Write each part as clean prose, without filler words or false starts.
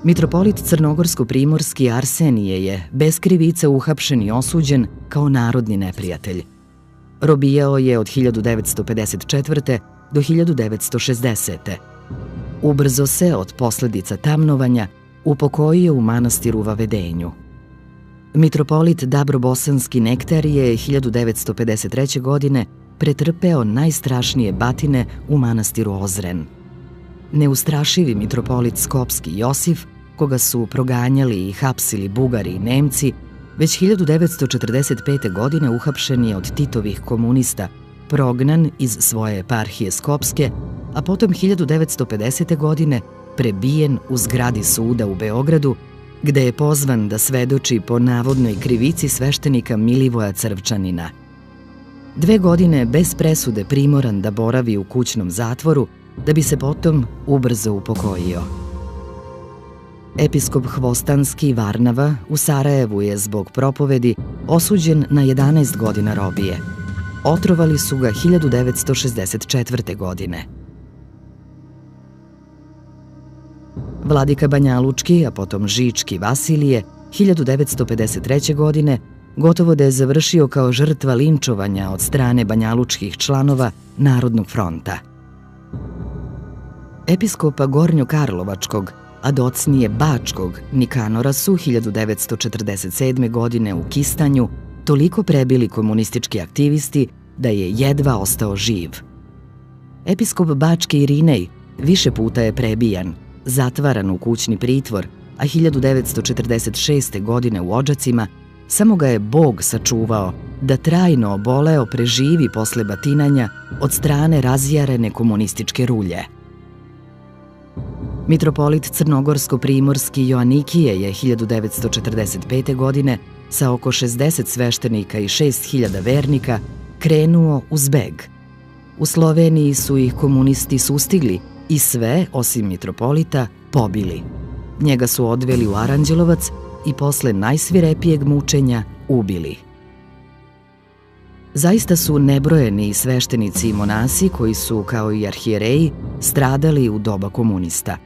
Mitropolit crnogorsko-primorski Arsenije je bez krivice uhapšen i osuđen kao narodni neprijatelj. Robijao je od 1954. do 1960. Ubrzo se od posledica tamnovanja upokojio u manastiru u Vavedenju. Mitropolit Dabrobosanski Nektar je 1953. godine pretrpeo najstrašnije batine u manastiru Ozren. Neustrašivi mitropolit Skopski Josif, koga su proganjali i hapsili Bugari i Nemci, već 1945. godine uhapšen je od Titovih komunista, prognan iz svoje eparhije Skopske, a potom 1950. godine prebijen u zgradi suda u Beogradu, gde je pozvan da svedoči po navodnoj krivici sveštenika Milivoja Crvčanina. 2 godine bez presude primoran da boravi u kućnom zatvoru, da bi se potom ubrzo upokojio. Episkop Hvostanski Varnava u Sarajevu je zbog propovedi osuđen na 11 godina robije. Otrovali su ga 1964. godine. Vladika Banjalučki, a potom Žički Vasilije, 1953. godine gotovo da je završio kao žrtva linčovanja od strane banjalučkih članova Narodnog fronta. Episkopa Gornjokarlovačkog, a docnije Bačkog Nikanora su 1947. godine u Kistanju toliko prebili komunistički aktivisti da je jedva ostao živ. Episkop Bački Irinej više puta je prebijan, zatvaran u kućni pritvor, a 1946. godine u Odžacima samo ga je Bog sačuvao da trajno oboleo preživi posle batinanja od strane razjarene komunističke rulje. Mitropolit crnogorsko-primorski Joanikije je 1945. godine sa oko 60 sveštenika i 6.000 vernika krenuo u zbeg. U Sloveniji su ih komunisti sustigli i sve, osim mitropolita, pobili. Njega su odveli u Aranđelovac i posle najsvirepijeg mučenja ubili. Zaista su nebrojeni sveštenici i monasi koji su, kao i arhijereji, stradali u doba komunista.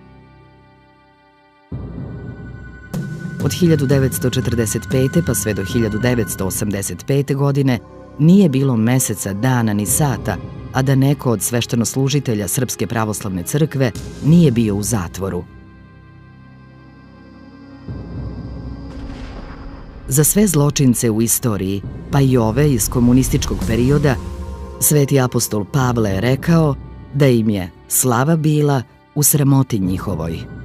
Od 1945. pa sve do 1985. godine nije bilo meseca, dana ni sata, a da neko od sveštenoslužitelja Srpske pravoslavne crkve nije bio u zatvoru. Za sve zločince u istoriji, pa i ove iz komunističkog perioda, sveti apostol Pavle je rekao da im je slava bila u sramoti njihovoj.